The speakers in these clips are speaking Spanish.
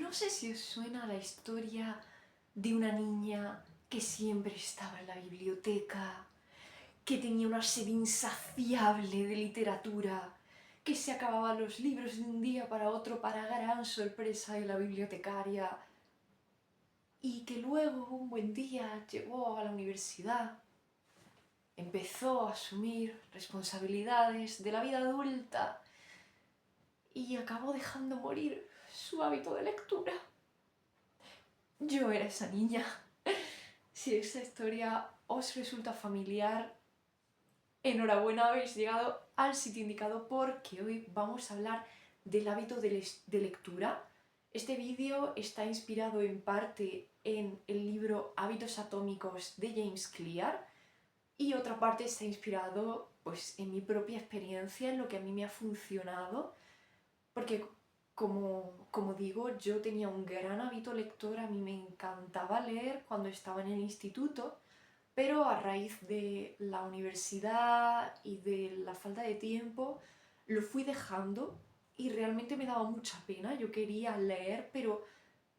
No sé si os suena la historia de una niña que siempre estaba en la biblioteca, que tenía una sed insaciable de literatura, que se acababa los libros de un día para otro para gran sorpresa de la bibliotecaria, y que luego un buen día llegó a la universidad, empezó a asumir responsabilidades de la vida adulta y acabó dejando morir su hábito de lectura. Yo era esa niña. Si esta historia os resulta familiar, enhorabuena, habéis llegado al sitio indicado porque hoy vamos a hablar del hábito de lectura. Este vídeo está inspirado en parte en el libro Hábitos Atómicos de James Clear y otra parte está inspirado pues, en mi propia experiencia, en lo que a mí me ha funcionado, porque como digo, yo tenía un gran hábito lector, a mí me encantaba leer cuando estaba en el instituto, pero a raíz de la universidad y de la falta de tiempo lo fui dejando y realmente me daba mucha pena. Yo quería leer, pero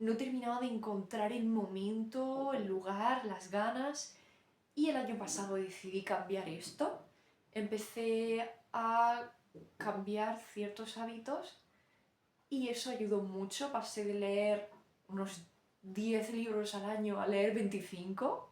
no terminaba de encontrar el momento, el lugar, las ganas, y el año pasado decidí cambiar esto. Empecé a cambiar ciertos hábitos y eso ayudó mucho. Pasé de leer unos 10 libros al año a leer 25.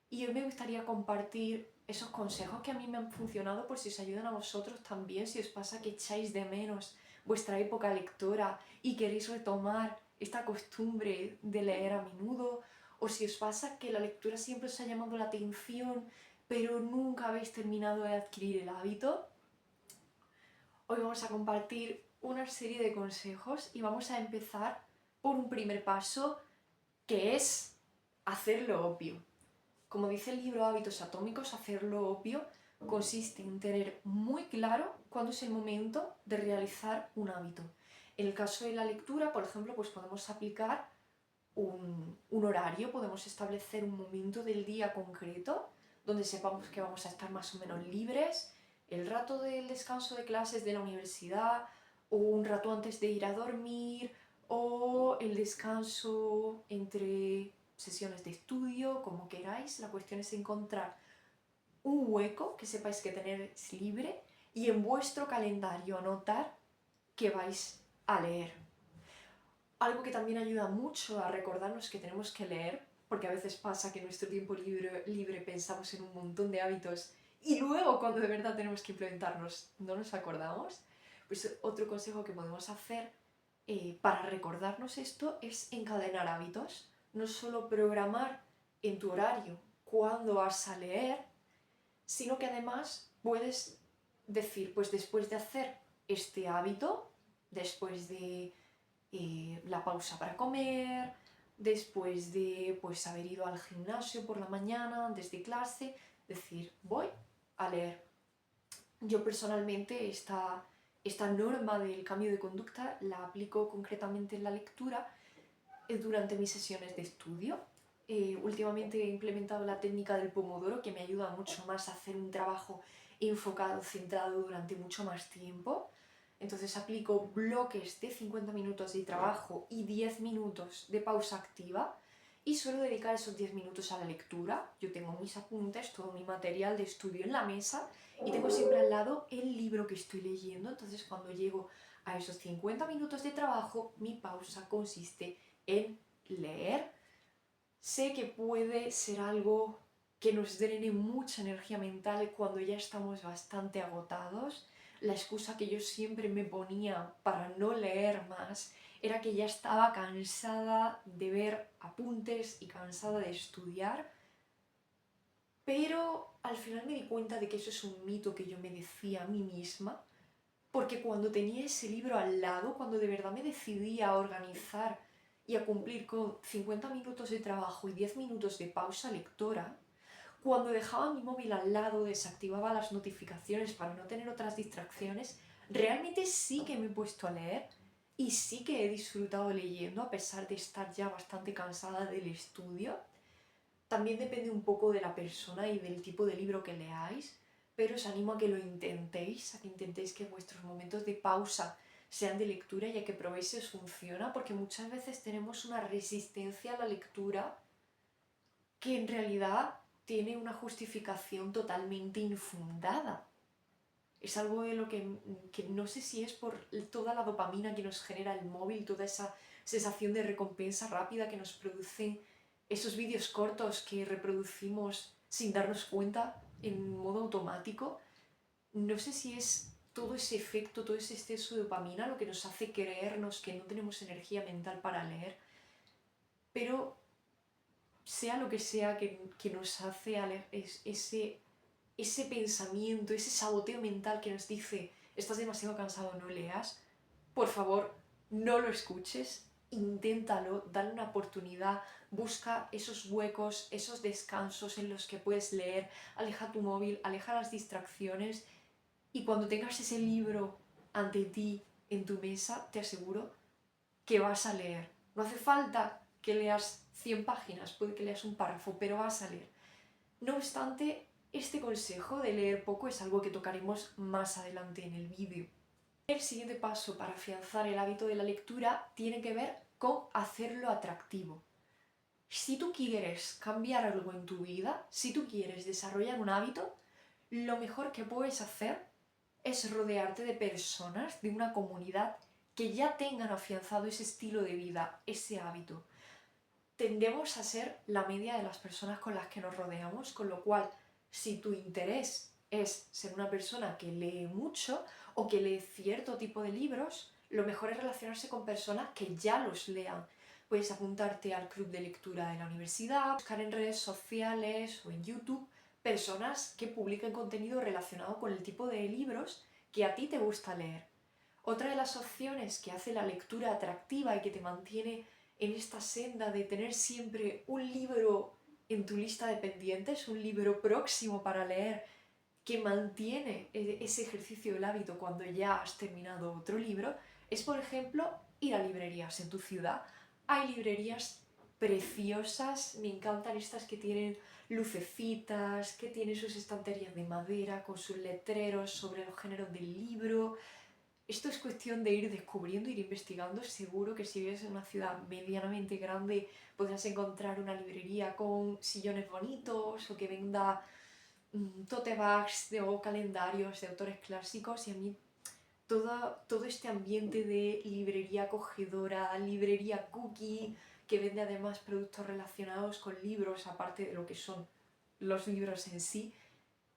Y hoy me gustaría compartir esos consejos que a mí me han funcionado por si os ayudan a vosotros también, si os pasa que echáis de menos vuestra época lectora y queréis retomar esta costumbre de leer a menudo, o si os pasa que la lectura siempre os ha llamado la atención pero nunca habéis terminado de adquirir el hábito. Hoy vamos a compartir una serie de consejos y vamos a empezar por un primer paso que es hacerlo obvio. Como dice el libro Hábitos Atómicos, hacerlo obvio consiste en tener muy claro cuándo es el momento de realizar un hábito. En el caso de la lectura, por ejemplo, pues podemos aplicar un horario, podemos establecer un momento del día concreto donde sepamos que vamos a estar más o menos libres, el rato del descanso de clases de la universidad, o un rato antes de ir a dormir, o el descanso entre sesiones de estudio, como queráis. La cuestión es encontrar un hueco que sepáis que tenéis libre y en vuestro calendario anotar que vais a leer. Algo que también ayuda mucho a recordarnos que tenemos que leer, porque a veces pasa que en nuestro tiempo libre pensamos en un montón de hábitos y luego cuando de verdad tenemos que implementarnos no nos acordamos. Pues otro consejo que podemos hacer para recordarnos esto es encadenar hábitos. No solo programar en tu horario cuándo vas a leer, sino que además puedes decir, pues después de hacer este hábito, después de la pausa para comer, después de pues, haber ido al gimnasio por la mañana, antes de clase, decir, voy a leer. Yo personalmente esta norma del cambio de conducta la aplico concretamente en la lectura durante mis sesiones de estudio. Últimamente he implementado la técnica del pomodoro que me ayuda mucho más a hacer un trabajo enfocado, centrado durante mucho más tiempo. Entonces aplico bloques de 50 minutos de trabajo y 10 minutos de pausa activa y suelo dedicar esos 10 minutos a la lectura. Yo tengo mis apuntes, todo mi material de estudio en la mesa y tengo siempre al lado el libro que estoy leyendo. Entonces cuando llego a esos 50 minutos de trabajo, mi pausa consiste en leer. Sé que puede ser algo que nos drene mucha energía mental cuando ya estamos bastante agotados. La excusa que yo siempre me ponía para no leer más era que ya estaba cansada de ver apuntes y cansada de estudiar, pero al final me di cuenta de que eso es un mito que yo me decía a mí misma, porque cuando tenía ese libro al lado, cuando de verdad me decidí a organizar y a cumplir con 50 minutos de trabajo y 10 minutos de pausa lectora, cuando dejaba mi móvil al lado, desactivaba las notificaciones para no tener otras distracciones, realmente sí que me he puesto a leer y sí que he disfrutado leyendo a pesar de estar ya bastante cansada del estudio. También depende un poco de la persona y del tipo de libro que leáis, pero os animo a que lo intentéis, a que intentéis que vuestros momentos de pausa sean de lectura y a que probéis si os funciona, porque muchas veces tenemos una resistencia a la lectura que en realidad tiene una justificación totalmente infundada. Es algo de lo que no sé si es por toda la dopamina que nos genera el móvil, toda esa sensación de recompensa rápida que nos producen esos vídeos cortos que reproducimos sin darnos cuenta en modo automático. No sé si es todo ese efecto, todo ese exceso de dopamina lo que nos hace creernos que no tenemos energía mental para leer, pero sea lo que sea que nos hace ese pensamiento, ese saboteo mental que nos dice estás demasiado cansado, no leas, por favor, no lo escuches, inténtalo, dale una oportunidad, busca esos huecos, esos descansos en los que puedes leer, aleja tu móvil, aleja las distracciones y cuando tengas ese libro ante ti en tu mesa, te aseguro que vas a leer. No hace falta que leas 100 páginas, puede que leas un párrafo, pero vas a leer. No obstante, este consejo de leer poco es algo que tocaremos más adelante en el vídeo. El siguiente paso para afianzar el hábito de la lectura tiene que ver con hacerlo atractivo. Si tú quieres cambiar algo en tu vida, si tú quieres desarrollar un hábito, lo mejor que puedes hacer es rodearte de personas, de una comunidad que ya tengan afianzado ese estilo de vida, ese hábito. Tendemos a ser la media de las personas con las que nos rodeamos, con lo cual, si tu interés es ser una persona que lee mucho o que lee cierto tipo de libros, lo mejor es relacionarse con personas que ya los lean. Puedes apuntarte al club de lectura de la universidad, buscar en redes sociales o en YouTube personas que publiquen contenido relacionado con el tipo de libros que a ti te gusta leer. Otra de las opciones que hace la lectura atractiva y que te mantiene en esta senda de tener siempre un libro en tu lista de pendientes, un libro próximo para leer que mantiene ese ejercicio del hábito cuando ya has terminado otro libro, es por ejemplo ir a librerías en tu ciudad. Hay librerías preciosas, me encantan estas que tienen lucecitas, que tienen sus estanterías de madera con sus letreros sobre los géneros del libro. Esto es cuestión de ir descubriendo, ir investigando. Seguro que si vives en una ciudad medianamente grande podrás encontrar una librería con sillones bonitos o que venda tote bags o calendarios de autores clásicos, y a mí todo este ambiente de librería acogedora, librería cookie, que vende además productos relacionados con libros, aparte de lo que son los libros en sí,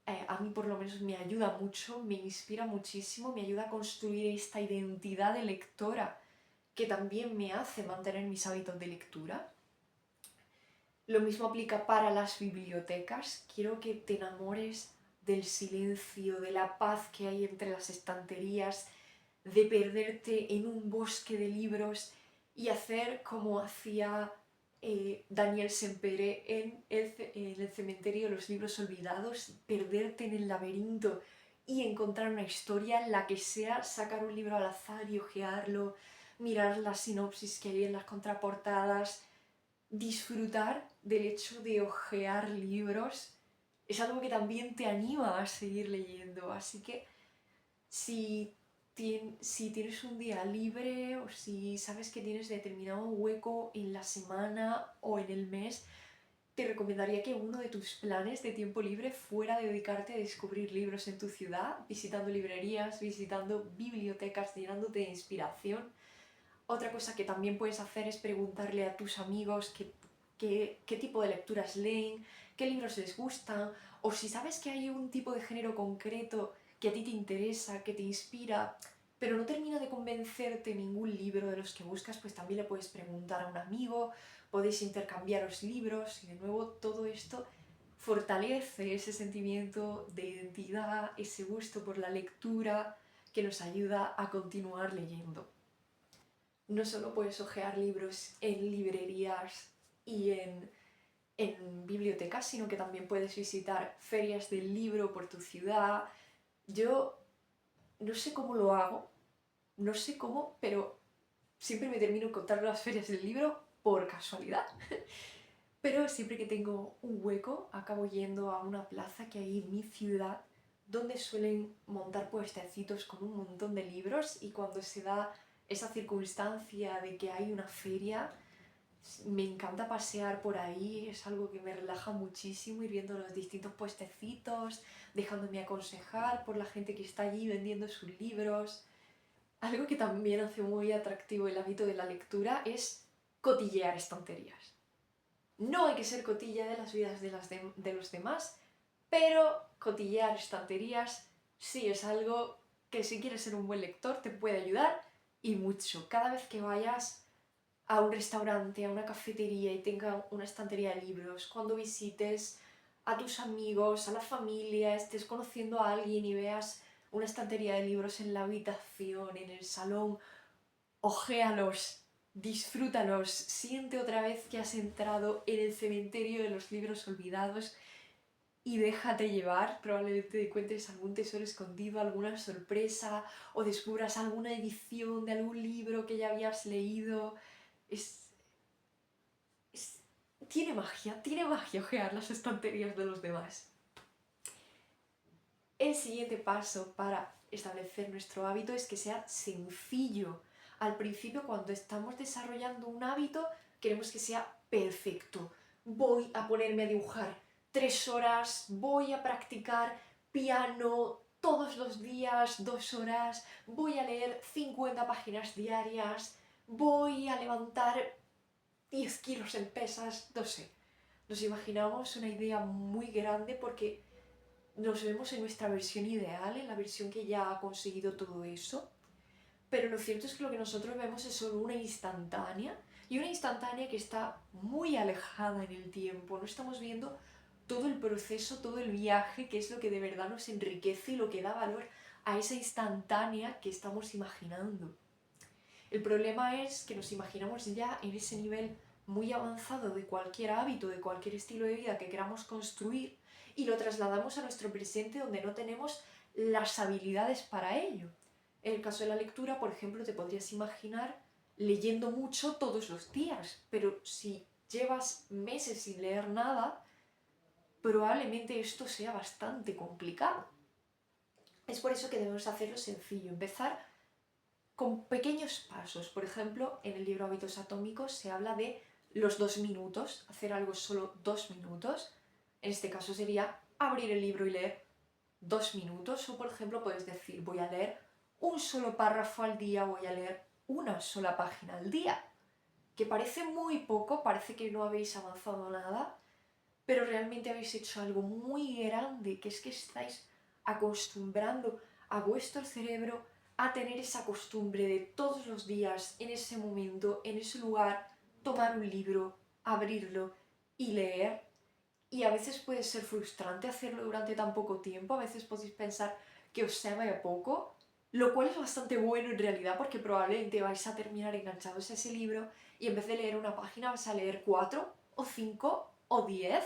a mí por lo menos me ayuda mucho, me inspira muchísimo, me ayuda a construir esta identidad de lectora que también me hace mantener mis hábitos de lectura. Lo mismo aplica para las bibliotecas. Quiero que te enamores del silencio, de la paz que hay entre las estanterías, de perderte en un bosque de libros y hacer como hacía Daniel Sempere en el cementerio de los libros olvidados, perderte en el laberinto y encontrar una historia, la que sea, sacar un libro al azar y hojearlo, mirar la sinopsis que hay en las contraportadas, disfrutar del hecho de hojear libros. Es algo que también te anima a seguir leyendo, así que si tienes un día libre o si sabes que tienes determinado hueco en la semana o en el mes, te recomendaría que uno de tus planes de tiempo libre fuera dedicarte a descubrir libros en tu ciudad, visitando librerías, visitando bibliotecas, llenándote de inspiración. Otra cosa que también puedes hacer es preguntarle a tus amigos qué tipo de lecturas leen, qué libros les gustan, o si sabes que hay un tipo de género concreto que a ti te interesa, que te inspira, pero no termina de convencerte ningún libro de los que buscas, pues también le puedes preguntar a un amigo, podéis intercambiaros libros y de nuevo todo esto fortalece ese sentimiento de identidad, ese gusto por la lectura que nos ayuda a continuar leyendo. No solo puedes hojear libros en librerías y en bibliotecas, sino que también puedes visitar ferias del libro por tu ciudad. Yo no sé cómo lo hago, no sé cómo, pero siempre me termino encontrando las ferias del libro por casualidad. Pero siempre que tengo un hueco, acabo yendo a una plaza que hay en mi ciudad donde suelen montar puestecitos con un montón de libros, y cuando se da esa circunstancia de que hay una feria, me encanta pasear por ahí, es algo que me relaja muchísimo, ir viendo los distintos puestecitos, dejándome aconsejar por la gente que está allí vendiendo sus libros. Algo que también hace muy atractivo el hábito de la lectura es cotillear estanterías. No hay que ser cotilla de las vidas de los demás, pero cotillear estanterías sí es algo que, si quieres ser un buen lector, te puede ayudar, y mucho. Cada vez que vayas a un restaurante, a una cafetería y tenga una estantería de libros, cuando visites a tus amigos, a la familia, estés conociendo a alguien y veas una estantería de libros en la habitación, en el salón, ojéalos, disfrútalos, siente otra vez que has entrado en el cementerio de los libros olvidados y déjate llevar. Probablemente encuentres algún tesoro escondido, alguna sorpresa, o descubras alguna edición de algún libro que ya habías leído. Tiene magia ojear las estanterías de los demás. El siguiente paso para establecer nuestro hábito es que sea sencillo. Al principio, cuando estamos desarrollando un hábito, queremos que sea perfecto. Voy a ponerme a dibujar 3 horas, voy a practicar piano todos los días 2 horas, voy a leer 50 páginas diarias, voy a levantar 10 kilos en pesas, no sé. Nos imaginamos una idea muy grande porque nos vemos en nuestra versión ideal, en la versión que ya ha conseguido todo eso, pero lo cierto es que lo que nosotros vemos es solo una instantánea, y una instantánea que está muy alejada en el tiempo. No estamos viendo todo el proceso, todo el viaje, que es lo que de verdad nos enriquece y lo que da valor a esa instantánea que estamos imaginando. El problema es que nos imaginamos ya en ese nivel muy avanzado de cualquier hábito, de cualquier estilo de vida que queramos construir, y lo trasladamos a nuestro presente, donde no tenemos las habilidades para ello. En el caso de la lectura, por ejemplo, te podrías imaginar leyendo mucho todos los días, pero si llevas meses sin leer nada, probablemente esto sea bastante complicado. Es por eso que debemos hacerlo sencillo, empezar con pequeños pasos. Por ejemplo, en el libro Hábitos Atómicos se habla de los 2 minutos, hacer algo solo 2 minutos. En este caso sería abrir el libro y leer 2 minutos, o por ejemplo puedes decir, voy a leer un solo párrafo al día, voy a leer una sola página al día, que parece muy poco, parece que no habéis avanzado nada, pero realmente habéis hecho algo muy grande, que es que estáis acostumbrando a vuestro cerebro a tener esa costumbre de todos los días, en ese momento, en ese lugar, tomar un libro, abrirlo y leer. Y a veces puede ser frustrante hacerlo durante tan poco tiempo, a veces podéis pensar que os sabe a poco, lo cual es bastante bueno en realidad, porque probablemente vais a terminar enganchados a ese libro y en vez de leer una página vas a leer 4 o 5 o 10,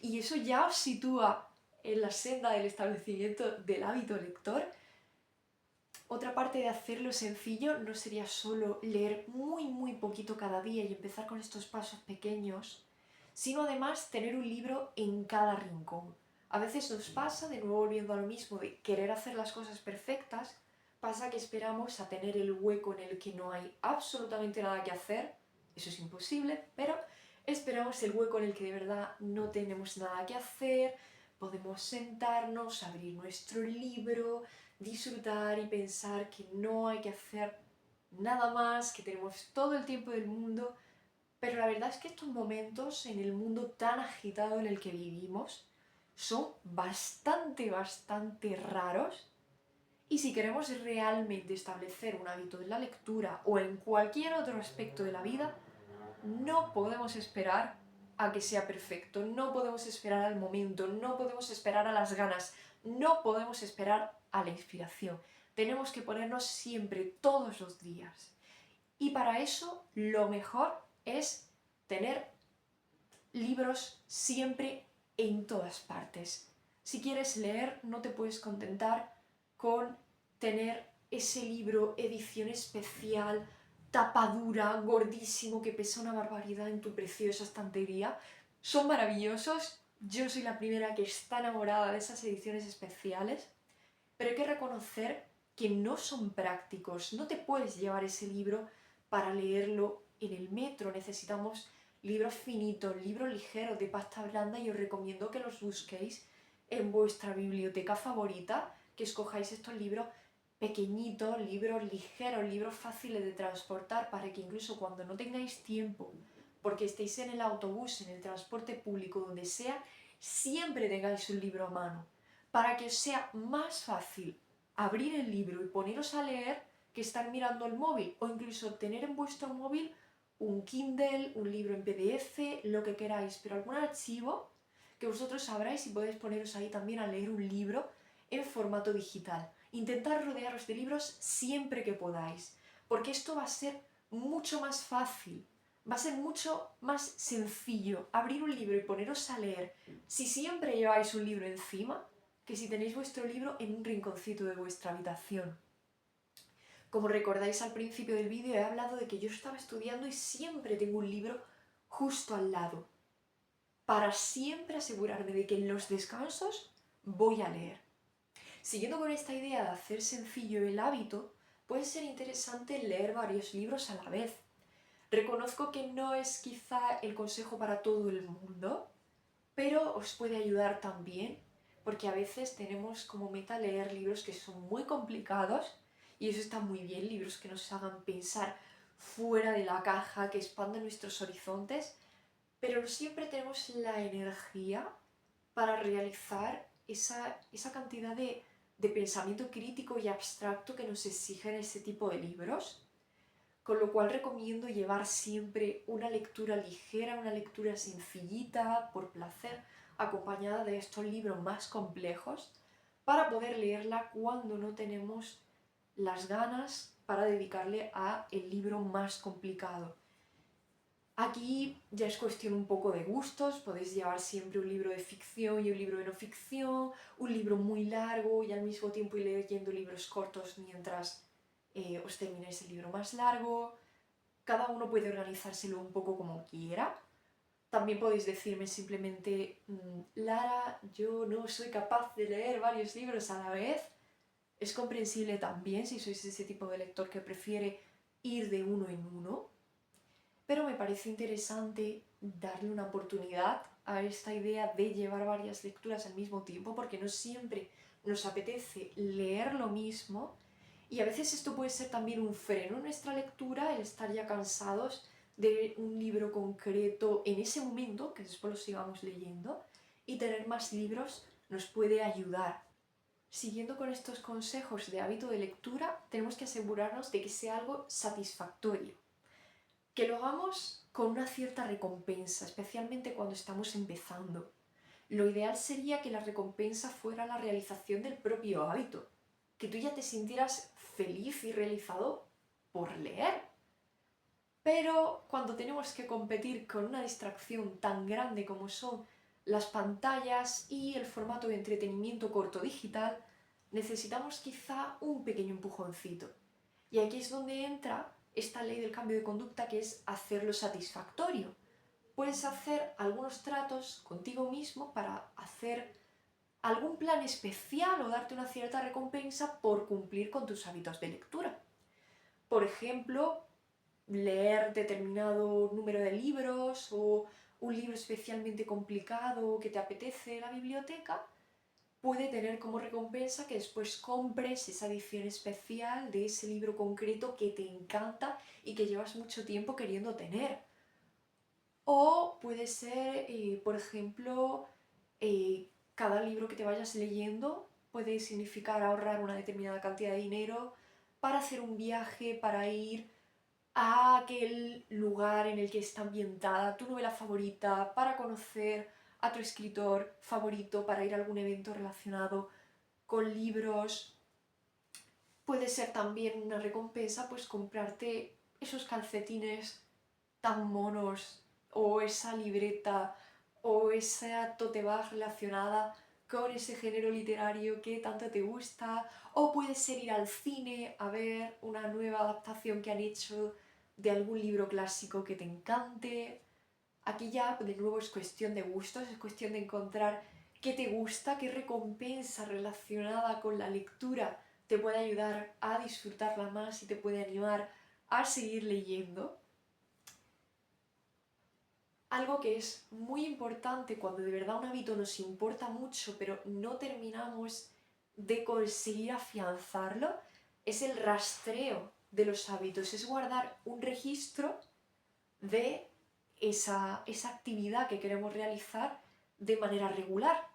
y eso ya os sitúa en la senda del establecimiento del hábito lector. Otra parte de hacerlo sencillo no sería solo leer muy poquito cada día y empezar con estos pasos pequeños, sino además tener un libro en cada rincón. A veces nos pasa, de nuevo volviendo a lo mismo, de querer hacer las cosas perfectas, pasa que esperamos a tener el hueco en el que no hay absolutamente nada que hacer, eso es imposible, pero esperamos el hueco en el que de verdad no tenemos nada que hacer, podemos sentarnos, abrir nuestro libro, disfrutar y pensar que no hay que hacer nada más, que tenemos todo el tiempo del mundo. Pero la verdad es que estos momentos, en el mundo tan agitado en el que vivimos, son bastante raros, y si queremos realmente establecer un hábito de la lectura o en cualquier otro aspecto de la vida, no podemos esperar a que sea perfecto, no podemos esperar al momento, no podemos esperar a las ganas, no podemos esperar a la inspiración. Tenemos que ponernos siempre, todos los días. Y para eso lo mejor es tener libros siempre, en todas partes. Si quieres leer, no te puedes contentar con tener ese libro edición especial, tapadura, gordísimo, que pesa una barbaridad en tu preciosa estantería. Son maravillosos, Yo soy la primera que está enamorada de esas ediciones especiales, pero hay que reconocer que no son prácticos. No te puedes llevar ese libro para leerlo en el metro. Necesitamos libros finitos, libros ligeros de pasta blanda y os recomiendo que los busquéis en vuestra biblioteca favorita, que escojáis estos libros pequeñitos, libros ligeros, libros fáciles de transportar para que incluso cuando no tengáis tiempo, porque estéis en el autobús, en el transporte público, donde sea, siempre tengáis un libro a mano, para que os sea más fácil abrir el libro y poneros a leer que estar mirando el móvil, o incluso tener en vuestro móvil un Kindle, un libro en PDF, lo que queráis, pero algún archivo que vosotros abráis y podéis poneros ahí también a leer un libro en formato digital. Intentad rodearos de libros siempre que podáis, porque esto va a ser mucho más fácil, va a ser mucho más sencillo abrir un libro y poneros a leer si siempre lleváis un libro encima que si tenéis vuestro libro en un rinconcito de vuestra habitación. Como recordáis al principio del vídeo, he hablado de que yo estaba estudiando y siempre tengo un libro justo al lado, para siempre asegurarme de que en los descansos voy a leer. Siguiendo con esta idea de hacer sencillo el hábito, puede ser interesante leer varios libros a la vez. Reconozco que no es quizá el consejo para todo el mundo, pero os puede ayudar también, porque a veces tenemos como meta leer libros que son muy complicados, y eso está muy bien, libros que nos hagan pensar fuera de la caja, que expandan nuestros horizontes, pero no siempre tenemos la energía para realizar esa cantidad de pensamiento crítico y abstracto que nos exigen ese tipo de libros. Con lo cual recomiendo llevar siempre una lectura ligera, una lectura sencillita, por placer, acompañada de estos libros más complejos, para poder leerla cuando no tenemos las ganas para dedicarle a el libro más complicado. Aquí ya es cuestión un poco de gustos, podéis llevar siempre un libro de ficción y un libro de no ficción, un libro muy largo y al mismo tiempo ir leyendo libros cortos mientras os termináis el libro más largo. Cada uno puede organizárselo un poco como quiera. También podéis decirme simplemente, Lara, yo no soy capaz de leer varios libros a la vez. Es comprensible también si sois ese tipo de lector que prefiere ir de uno en uno. Pero me parece interesante darle una oportunidad a esta idea de llevar varias lecturas al mismo tiempo, porque no siempre nos apetece leer lo mismo. Y a veces esto puede ser también un freno en nuestra lectura, el estar ya cansados de un libro concreto en ese momento, que después lo sigamos leyendo, y tener más libros nos puede ayudar. Siguiendo con estos consejos de hábito de lectura, tenemos que asegurarnos de que sea algo satisfactorio, que lo hagamos con una cierta recompensa, especialmente cuando estamos empezando. Lo ideal sería que la recompensa fuera la realización del propio hábito, que tú ya te sintieras feliz y realizado por leer. Pero cuando tenemos que competir con una distracción tan grande como son las pantallas y el formato de entretenimiento corto digital, necesitamos quizá un pequeño empujoncito. Y aquí es donde entra esta ley del cambio de conducta, que es hacerlo satisfactorio. Puedes hacer algunos tratos contigo mismo para hacer algún plan especial o darte una cierta recompensa por cumplir con tus hábitos de lectura. Por ejemplo, leer determinado número de libros o un libro especialmente complicado que te apetece en la biblioteca, puede tener como recompensa que después compres esa edición especial de ese libro concreto que te encanta y que llevas mucho tiempo queriendo tener. O puede ser, por ejemplo, cada libro que te vayas leyendo puede significar ahorrar una determinada cantidad de dinero para hacer un viaje, para ir a aquel lugar en el que está ambientada tu novela favorita, para conocer a tu escritor favorito, para ir a algún evento relacionado con libros. Puede ser también una recompensa pues comprarte esos calcetines tan monos, o esa libreta, o esa tote bag relacionada con ese género literario que tanto te gusta, o puede ser ir al cine a ver una nueva adaptación que han hecho de algún libro clásico que te encante. Aquí ya de nuevo es cuestión de gustos, es cuestión de encontrar qué te gusta, qué recompensa relacionada con la lectura te puede ayudar a disfrutarla más y te puede animar a seguir leyendo. Algo que es muy importante cuando de verdad un hábito nos importa mucho, pero no terminamos de conseguir afianzarlo, es el rastreo de los hábitos, es guardar un registro de esa actividad que queremos realizar de manera regular.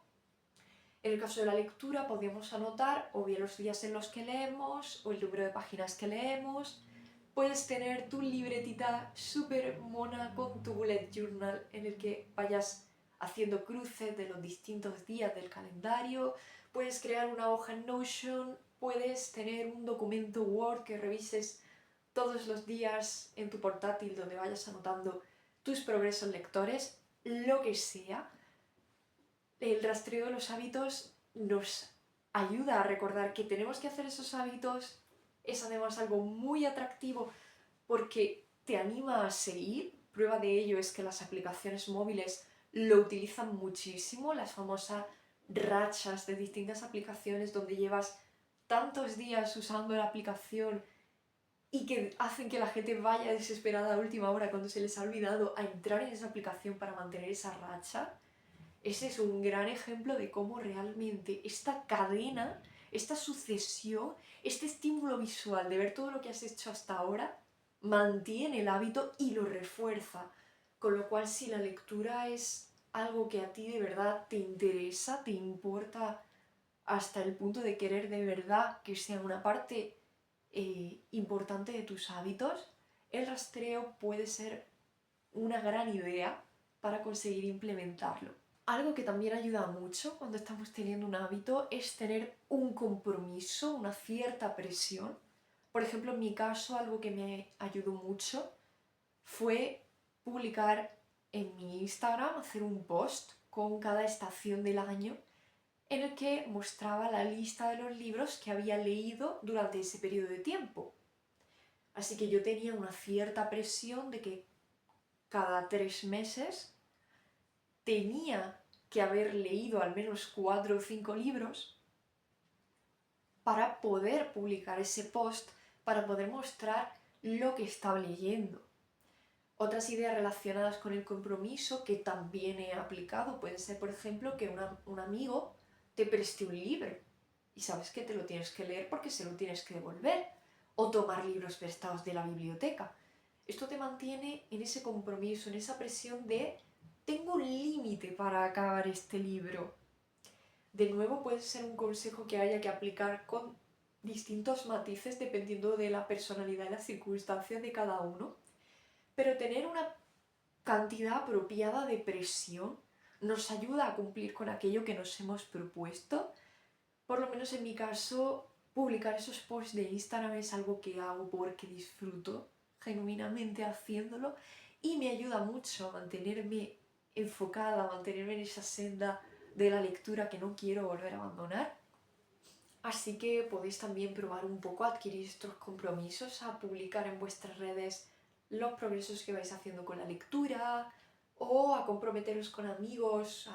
En el caso de la lectura podemos anotar o bien los días en los que leemos o el número de páginas que leemos. Puedes tener tu libretita súper mona con tu bullet journal en el que vayas haciendo cruces de los distintos días del calendario. Puedes crear una hoja en Notion, puedes tener un documento Word que revises todos los días en tu portátil donde vayas anotando tus progresos lectores, lo que sea. El rastreo de los hábitos nos ayuda a recordar que tenemos que hacer esos hábitos. Es además algo muy atractivo porque te anima a seguir. Prueba de ello es que las aplicaciones móviles lo utilizan muchísimo, las famosas rachas de distintas aplicaciones donde llevas tantos días usando la aplicación y que hacen que la gente vaya desesperada a última hora cuando se les ha olvidado a entrar en esa aplicación para mantener esa racha. Ese es un gran ejemplo de cómo realmente esta cadena, esta sucesión, este estímulo visual de ver todo lo que has hecho hasta ahora, mantiene el hábito y lo refuerza. Con lo cual, si la lectura es algo que a ti de verdad te interesa, te importa hasta el punto de querer de verdad que sea una parte importante de tus hábitos, el rastreo puede ser una gran idea para conseguir implementarlo. Algo que también ayuda mucho cuando estamos teniendo un hábito es tener un compromiso, una cierta presión. Por ejemplo, en mi caso, algo que me ayudó mucho fue publicar en mi Instagram, hacer un post con cada estación del año en el que mostraba la lista de los libros que había leído durante ese periodo de tiempo. Así que yo tenía una cierta presión de que cada 3 meses tenía que haber leído al menos 4 o 5 libros para poder publicar ese post, para poder mostrar lo que estaba leyendo. Otras ideas relacionadas con el compromiso que también he aplicado pueden ser, por ejemplo, que un amigo te preste un libro y sabes que te lo tienes que leer porque se lo tienes que devolver, o tomar libros prestados de la biblioteca. Esto te mantiene en ese compromiso, en esa presión de tengo un límite para acabar este libro. De nuevo puede ser un consejo que haya que aplicar con distintos matices dependiendo de la personalidad y las circunstancias de cada uno, pero tener una cantidad apropiada de presión nos ayuda a cumplir con aquello que nos hemos propuesto. Por lo menos en mi caso, publicar esos posts de Instagram es algo que hago porque disfruto genuinamente haciéndolo y me ayuda mucho a mantenerme enfocada, a mantenerme en esa senda de la lectura que no quiero volver a abandonar. Así que podéis también probar un poco a adquirir estos compromisos, a publicar en vuestras redes los progresos que vais haciendo con la lectura o a comprometeros con amigos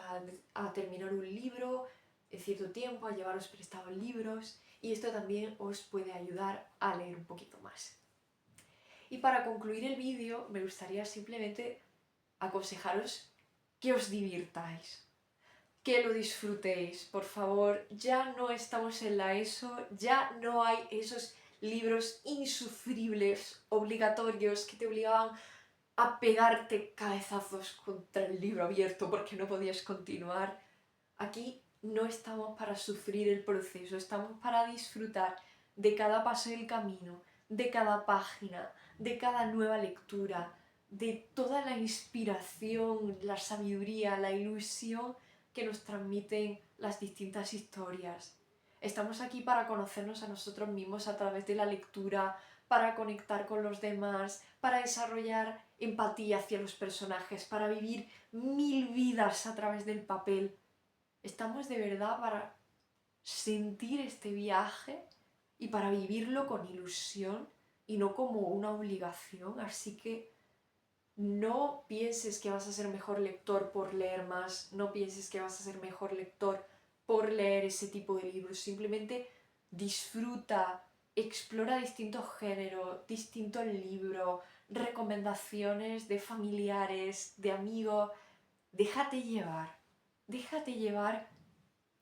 a terminar un libro en cierto tiempo, a llevaros prestados libros, y esto también os puede ayudar a leer un poquito más. Y para concluir el vídeo me gustaría simplemente aconsejaros que os divirtáis, que lo disfrutéis, por favor. Ya no estamos en la ESO, ya no hay esos libros insufribles, obligatorios, que te obligaban a pegarte cabezazos contra el libro abierto porque no podías continuar. Aquí no estamos para sufrir el proceso, estamos para disfrutar de cada paso del camino, de cada página, de cada nueva lectura, de toda la inspiración, la sabiduría, la ilusión que nos transmiten las distintas historias. Estamos aquí para conocernos a nosotros mismos a través de la lectura, para conectar con los demás, para desarrollar empatía hacia los personajes, para vivir 1000 vidas a través del papel. Estamos de verdad para sentir este viaje y para vivirlo con ilusión y no como una obligación. Así que No pienses que vas a ser mejor lector por leer más, no pienses que vas a ser mejor lector por leer ese tipo de libros, simplemente disfruta, explora distintos géneros, distintos libros, recomendaciones de familiares, de amigos, déjate llevar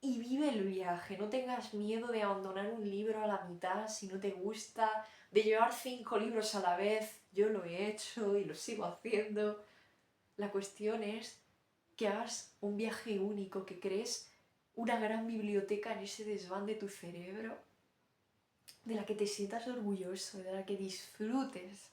y vive el viaje. No tengas miedo de abandonar un libro a la mitad si no te gusta, de llevar 5 libros a la vez. Yo lo he hecho y lo sigo haciendo. La cuestión es que hagas un viaje único, que crees una gran biblioteca en ese desván de tu cerebro, de la que te sientas orgulloso, de la que disfrutes.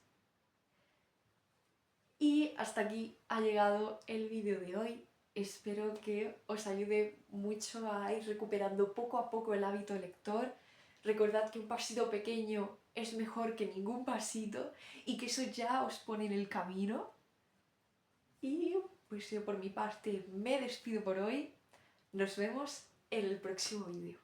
Y hasta aquí ha llegado el vídeo de hoy. Espero que os ayude mucho a ir recuperando poco a poco el hábito lector. Recordad que un pasito pequeño es mejor que ningún pasito y que eso ya os pone en el camino. Y pues yo por mi parte me despido por hoy. Nos vemos en el próximo vídeo.